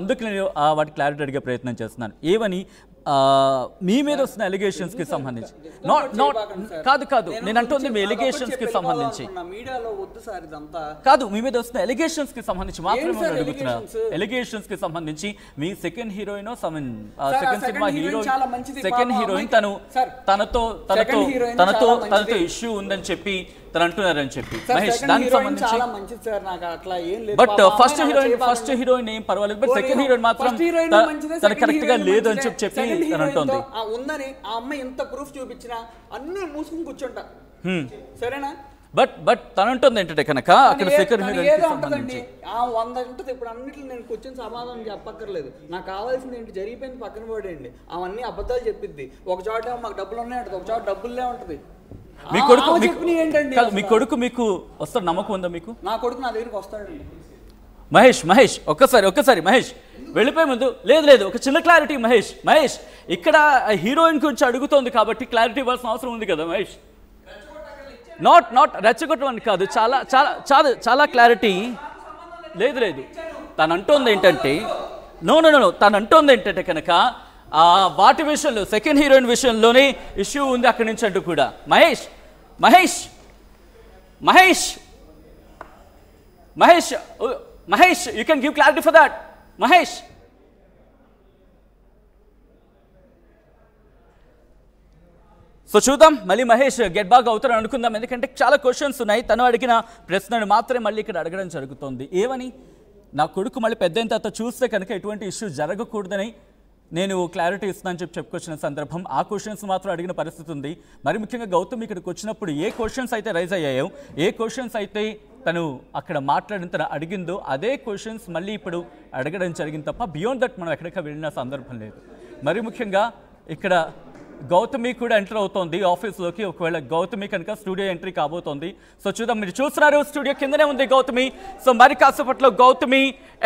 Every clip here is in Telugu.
అందుకు నేను వాటి క్లారిటీ అడిగే ప్రయత్నం చేస్తున్నాను. ఏవని మీ మీద వస్తున్న ఎలిగేషన్స్ కి సంబంధించి కాదు నేను అంటుంది మీ ఎలిగేషన్స్ కి సంబంధించి కాదు, మీ మీద వస్తున్న ఎలిగేషన్స్ కి సంబంధించి మాత్రమే అడుగుతున్నా. ఎలిగేషన్స్ కి సంబంధించి మీ second heroine second cinema second heroine తనతో ఇష్యూ ఉందని చెప్పి తను అంటున్నారని చెప్పి మహేష్, దానికి సంబంధించి బట్ ఫస్ట్ హీరోయిన్ ఏం పర్వాలేదు, బట్ సెకండ్ హీరోయిన్ మాత్రం తన కరెక్ట్ గా లేదు అని చెప్పి తను అంటుంది. ఉందని ఆ అమ్మాయి ఎంత ప్రూఫ్ చూపించినా అన్ని మూసుకుని కూర్చుంటా, సరేనా? బట్ తను అంటుంది ఏంటంటే కనుక అక్కడ సెకండ్ హీరోయిన్ సంబంధించి 100 ఉంటుంది. ఇప్పుడు అన్నిట్లో నేను కూర్చొని సమాధానం చెప్పక్కర్లేదు. నాకు కావాల్సింది ఏంటి, జరిగిపోయింది పక్కన పడేయండి. అవన్నీ అబద్ధాలు చెప్పిద్ది. ఒక చోట మాకు డబ్బులు ఉన్నాయంటది, ఒక చోట డబ్బులే ఉంటది. మీ కొడుకు మీకు వస్తాడు నమ్మకం ఉందా మీకు? నా కొడుకు నా దగ్గరికి వస్తాడండి. మహేష్ ఒక్కసారి మహేష్ వెళ్ళిపోయే ముందు లేదు ఒక చిన్న క్లారిటీ మహేష్ ఇక్కడ హీరోయిన్ గురించి అడుగుతోంది కాబట్టి క్లారిటీ ఇవ్వాల్సిన అవసరం ఉంది కదా మహేష్. నాట్ రెచ్చగొట్టమని కాదు, చాలా క్లారిటీ లేదు. తను అంటోంది ఏంటంటే తను అంటోంది ఏంటంటే కనుక వాటి విషయంలో సెకండ్ హీరోయిన్ విషయంలోనే ఇష్యూ ఉంది అక్కడి నుంచి అంటూ కూడా. Mahesh you can give clarity for that Mahesh. So చూద్దాం, మళ్ళీ మహేష్ గెట్ బాగా అవుతారని అనుకుందాం. ఎందుకంటే చాలా క్వశ్చన్స్ ఉన్నాయి. తను అడిగిన ప్రశ్నను మాత్రమే మళ్ళీ ఇక్కడ అడగడం జరుగుతుంది. ఏమని, నా కొడుకు మళ్ళీ పెద్ద అయిన తర్వాత చూస్తే కనుక ఎటువంటి ఇష్యూ జరగకూడదని నేను క్లారిటీ ఇస్తున్నాను చెప్పుకొచ్చిన సందర్భం. ఆ క్వశ్చన్స్ మాత్రం అడిగిన పరిస్థితి ఉంది. మరి ముఖ్యంగా గౌతమ్ ఇక్కడికి వచ్చినప్పుడు ఏ క్వశ్చన్స్ అయితే రైజ్ అయ్యాయో, ఏ క్వశ్చన్స్ అయితే తను అక్కడ మాట్లాడిన తను అడిగిందో అదే క్వశ్చన్స్ మళ్ళీ ఇప్పుడు అడగడం జరిగింది తప్ప బియాండ్ దట్ మనం ఎక్కడికి వెళ్ళిన సందర్భం లేదు. మరి ముఖ్యంగా ఇక్కడ గౌతమి కూడా ఎంటర్ అవుతోంది ఆఫీస్లోకి. ఒకవేళ గౌతమి కనుక స్టూడియో ఎంట్రీ కాబోతోంది. సో చూద్దాం, మీరు చూస్తున్నారు స్టూడియో కిందనే ఉంది గౌతమి. సో మరి కాసేపట్లో గౌతమి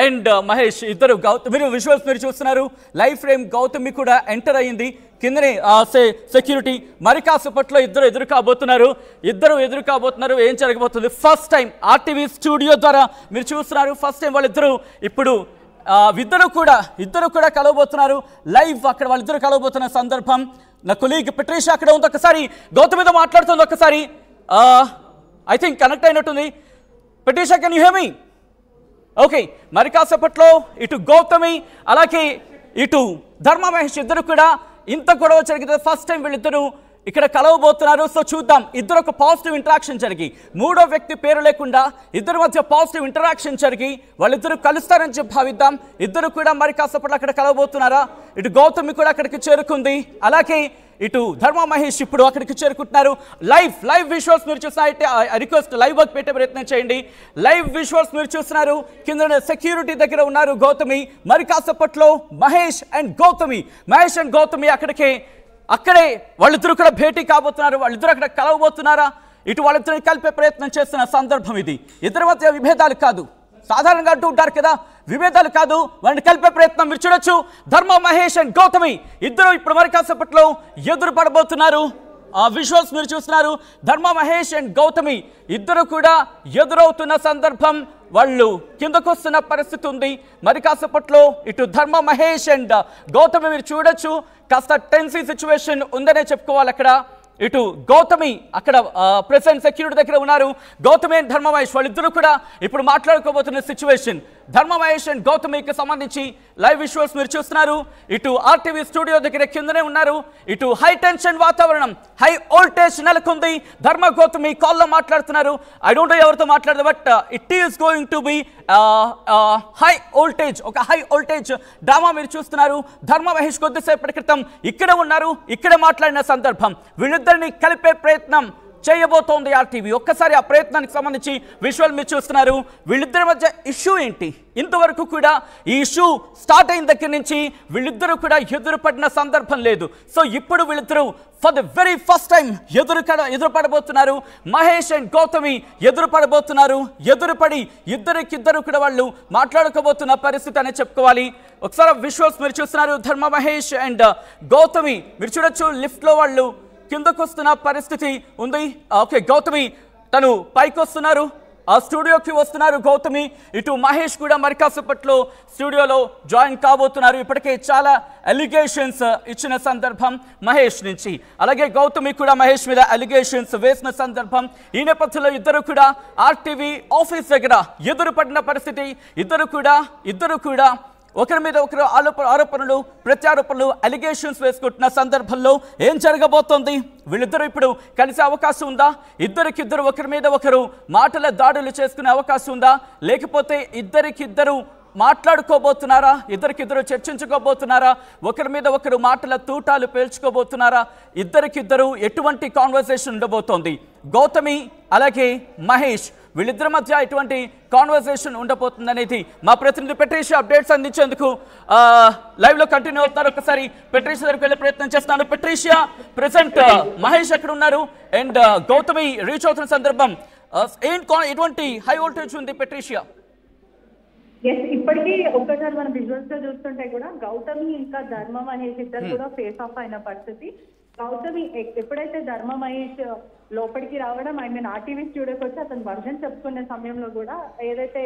అండ్ మహేష్ ఇద్దరు మీరు విజువల్స్ మీరు చూస్తున్నారు, లైవ్ ఫ్రేమ్ గౌతమి కూడా ఎంటర్ అయ్యింది కిందనే సెక్యూరిటీ. మరి కాసేపట్లో ఇద్దరు ఎదురు కాబోతున్నారు. ఏం జరగబోతుంది, ఫస్ట్ టైం ఆర్టీవీ స్టూడియో ద్వారా మీరు చూస్తున్నారు. ఫస్ట్ టైం వాళ్ళిద్దరూ ఇప్పుడు ఇద్దరు కూడా కలవబోతున్నారు లైవ్. అక్కడ వాళ్ళిద్దరు కలవబోతున్న సందర్భం. నా కొలీగ్ పెట్రీషా అక్కడ ఉంది. ఒకసారి గౌతమితో మాట్లాడుతుంది. ఒకసారి ఐ థింక్ కనెక్ట్ అయినట్టుంది. Patricia, can you hear me? Okay, మరి కాసేపట్లో ఇటు గౌతమి అలాగే ఇటు ధర్మ మహేష్ ఇద్దరు కూడా ఇంత గొడవ జరిగితే ఫస్ట్ టైం వీళ్ళిద్దరూ ఇక్కడ కలవబోతున్నారు. సో చూద్దాం, ఇద్దరు ఒక పాజిటివ్ ఇంటరాక్షన్ జరిగి, మూడో వ్యక్తి పేరు లేకుండా ఇద్దరి మధ్య పాజిటివ్ ఇంటరాక్షన్ జరిగి వాళ్ళిద్దరూ కలుస్తారని చెప్పి భావిద్దాం. ఇద్దరు కూడా మరి కాసేపట్లో అక్కడ కలవబోతున్నారా. ఇటు గౌతమి కూడా అక్కడికి చేరుకుంది, అలాగే ఇటు ధర్మ మహేష్ ఇప్పుడు అక్కడికి చేరుకుంటున్నారు. లైవ్ విజువల్స్ మీరు చూసినట్టే రిక్వెస్ట్ లైవ్ వర్క్ పెట్టే ప్రయత్నం చేయండి. లైవ్ విజువల్స్ మీరు చూస్తున్నారు, కింద సెక్యూరిటీ దగ్గర ఉన్నారు గౌతమి. మరి కాసేపట్లో మహేష్ అండ్ గౌతమి అక్కడే వాళ్ళిద్దరూ కూడా భేటీ కాబోతున్నారు. వాళ్ళిద్దరూ అక్కడ కలవబోతున్నారా. ఇటు వాళ్ళిద్దరిని కలిపే ప్రయత్నం చేస్తున్న సందర్భం ఇది. ఇద్దరి మధ్య విభేదాలు కాదు, సాధారణంగా అంటూ ఉంటారు కదా, విభేదాలు కాదు, వాళ్ళని కలిపే ప్రయత్నం మీరు చూడొచ్చు. ధర్మ మహేష్ అండ్ గౌతమి ఇద్దరు ఇప్పుడు మరి కాసేపట్లో ఎదురు పడబోతున్నారు. ఆ విజువల్స్ మీరు చూస్తున్నారు. ధర్మ మహేష్ అండ్ గౌతమి ఇద్దరు కూడా ఎదురవుతున్న సందర్భం. వాళ్ళు కిందకు వస్తున్న పరిస్థితి ఉంది. మరి కాసేపట్లో ఇటు ధర్మ మహేష్ అండ్ గౌతమి మీరు చూడొచ్చు, కాస్త టెన్సీ సిచ్యువేషన్ ఉందనే చెప్పుకోవాలి అక్కడ. ఇటు గౌతమి అక్కడ ప్రెసిడెంట్ సెక్యూరిటీ దగ్గర ఉన్నారు. గౌతమి అండ్ ధర్మ మహేష్ వాళ్ళిద్దరూ కూడా ఇప్పుడు మాట్లాడుకోబోతున్న సిచ్యువేషన్. ధర్మ మహేష్ అండ్ గౌతమికి సంబంధించి లైవ్ విజువల్స్ మీరు చూస్తున్నారు. ఇటు ఆర్టీవీ స్టూడియో దగ్గర కిందనే ఉన్నారు. ఇటు హై టెన్షన్ వాతావరణం, హై వోల్టేజ్ నెలకొంది. గౌతమి కాల్లో మాట్లాడుతున్నారు. ఐ డోంట్ నో ఎవరితో మాట్లాడదు, but it is going to be high voltage drama మీరు చూస్తున్నారు. ధర్మ మహేష్ కొద్దిసేపటి క్రితం ఇక్కడ ఉన్నారు, ఇక్కడ మాట్లాడిన సందర్భం. వీళ్ళిద్దరిని కలిపే ప్రయత్నం చేయబోతోంది ఆర్టీవీ. ఒక్కసారి ఆ ప్రయత్నానికి సంబంధించి విజువల్ మీరు చూస్తున్నారు. వీళ్ళిద్దరి మధ్య ఇష్యూ ఏంటి, ఇంతవరకు కూడా ఈ ఇష్యూ స్టార్ట్ అయిన దగ్గర నుంచి వీళ్ళిద్దరూ కూడా ఎదురుపడిన సందర్భం లేదు. సో ఇప్పుడు వీళ్ళిద్దరూ for the very first time ఎదురుపడబోతున్నారు. మహేష్ అండ్ గౌతమి ఎదురుపడి ఇద్దరు కూడా వాళ్ళు మాట్లాడుకోబోతున్న పరిస్థితి అనే చెప్పుకోవాలి. ఒకసారి విజువల్స్ మీరు చూస్తున్నారు. ధర్మ మహేష్ అండ్ గౌతమి మీరు చూడొచ్చు, లిఫ్ట్లో వాళ్ళు కిందకు వస్తున్న పరిస్థితి ఉంది. ఓకే, గౌతమి తను పైకి వస్తున్నారు. ఆ స్టూడియోకి వస్తున్నారు గౌతమి, ఇటు మహేష్ కూడా మరి కాసేపట్లో స్టూడియోలో జాయిన్ కాబోతున్నారు. ఇప్పటికే చాలా అలిగేషన్స్ ఇచ్చిన సందర్భం మహేష్ నుంచి, అలాగే గౌతమి కూడా మహేష్ మీద అలిగేషన్స్ వేసిన సందర్భం. ఈ నేపథ్యంలో ఇద్దరు కూడా ఆర్టీవీ ఆఫీస్ దగ్గర ఎదురు పడిన పరిస్థితి. ఇద్దరు కూడా ఒకరి మీద ఒకరు ఆరోపణలు ప్రత్యారోపణలు అలిగేషన్స్ వేసుకుంటున్న సందర్భంలో ఏం జరగబోతోంది? వీళ్ళిద్దరూ ఇప్పుడు కలిసే అవకాశం ఉందా? ఇద్దరికిద్దరు ఒకరి మీద ఒకరు మాటల దాడులు చేసుకునే అవకాశం ఉందా? లేకపోతే ఇద్దరికిద్దరు మాట్లాడుకోబోతున్నారా? ఇద్దరికిద్దరు చర్చించుకోబోతున్నారా? ఒకరి మీద ఒకరు మాటల తూటాలు పేల్చుకోబోతున్నారా? ఇద్దరికిద్దరు ఎటువంటి కాన్వర్సేషన్ ఉండబోతోంది? గౌతమి అలాగే మహేష్ వీళ్ళిద్దరి మధ్య ఎటువంటి కాన్వర్సేషన్ ఉండబోతుంది అనేది మా ప్రతినిధి పెట్రీషియా అప్డేట్స్ అందించేందుకు లైవ్ లో కంటిన్యూ అవుతున్నారు. ఒకసారి పెట్రీషియా దగ్గరికి వెళ్ళే ప్రయత్నం చేస్తున్నాను. పెట్రీషియా, ప్రెసెంట్ మహేష్ ఎక్కడ ఉన్నారు అండ్ గౌతమి రీచ్ అవుతున్న సందర్భం ఎటువంటి హై వోల్టేజ్ ఉంది పెట్రీషియా? ఇప్పటికీ ఒక్కసారి మనం విజువల్స్ లో చూస్తుంటే కూడా గౌతమి ఇంకా ధర్మ మహేష్ ఇద్దరు కూడా ఫేస్ ఆఫ్ అయిన పరిస్థితి. గౌతమి ఎప్పుడైతే ధర్మ మహేష్ లోపలికి రావడం ఆర్టీవీ స్టూడియోకి వచ్చి అతను వర్జన్ చెప్పుకునే సమయంలో కూడా ఏదైతే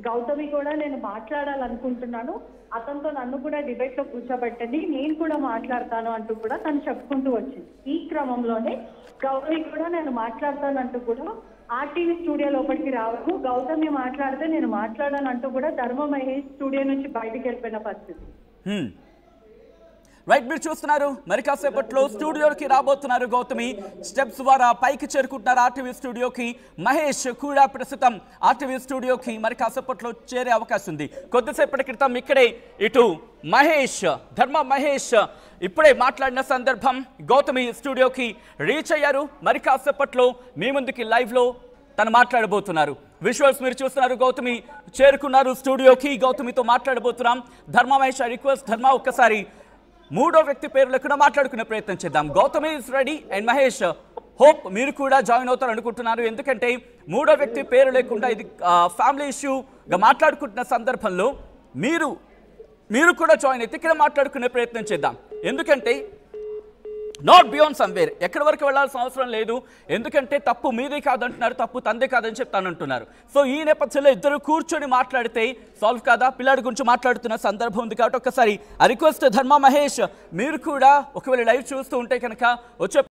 గౌతమి కూడా నేను మాట్లాడాలనుకుంటున్నాను, అతనితో నన్ను కూడా డిబేట్ లో కూర్చోబెట్టండి, నేను కూడా మాట్లాడతాను అంటూ కూడా తను చెప్పుకుంటూ వచ్చింది. ఈ క్రమంలోనే గౌతమి కూడా నేను మాట్లాడతానంటూ కూడా ఆర్టీవీ స్టూడియో లోపలికి రావడము, గౌతమి మాట్లాడితే నేను మాట్లాడానంటూ కూడా ధర్మ మహేష్ స్టూడియో నుంచి బయటికి వెళ్ళిపోయిన పరిస్థితి. రైట్, మీరు చూస్తున్నారు మరి కాసేపట్లో స్టూడియోకి రాబోతున్నారు గౌతమి. స్టెప్స్ ద్వారా పైకి చేరుకుంటున్నారు ఆర్టీవీ స్టూడియోకి. మహేష్ కూడా ప్రస్తుతం ఆర్టీవీ స్టూడియోకి మరి కాసేపట్లో చేరే అవకాశం ఉంది. కొద్దిసేపటి క్రితం ఇక్కడే ఇటు ధర్మ మహేష్ ఇప్పుడే మాట్లాడిన సందర్భం గౌతమి స్టూడియోకి రీచ్ అయ్యారు. మరి కాసేపట్లో మీ ముందుకి లైవ్లో తను మాట్లాడబోతున్నారు. విజువల్స్ మీరు చూస్తున్నారు. గౌతమి చేరుకున్నారు స్టూడియోకి. గౌతమితో మాట్లాడబోతున్నాం. ధర్మ మహేష్ రిక్వెస్ట్, ధర్మ ఒక్కసారి మూడో వ్యక్తి పేరు లేకుండా మాట్లాడుకునే ప్రయత్నం చేద్దాం. Gautami is ready and Mahesh hope మీరు కూడా జాయిన్ అవుతారు అనుకుంటున్నారు. ఎందుకంటే మూడో వ్యక్తి పేరు లేకుండా ఇది ఫ్యామిలీ ఇష్యూగా మాట్లాడుకుంటున్న సందర్భంలో మీరు కూడా జాయిన్ అయితే ఇక్కడ మాట్లాడుకునే ప్రయత్నం చేద్దాం. ఎందుకంటే నాట్ బియాండ్ సమ్వేర్, ఎక్కడి వరకు వెళ్లాల్సిన అవసరం లేదు. ఎందుకంటే తప్పు మీదే కాదంటున్నారు, తప్పు తందే కాదని చెప్తానంటున్నారు. సో ఈ నేపథ్యంలో ఇద్దరు కూర్చొని మాట్లాడితే సాల్వ్ కాదా? పిల్లాడి గురించి మాట్లాడుతున్న సందర్భం ఉంది కాబట్టి ఒక్కసారి ఆ రిక్వెస్ట్ ధర్మ మహేష్ మీరు కూడా ఒకవేళ లైవ్ చూస్తూ ఉంటే కనుక వచ్చే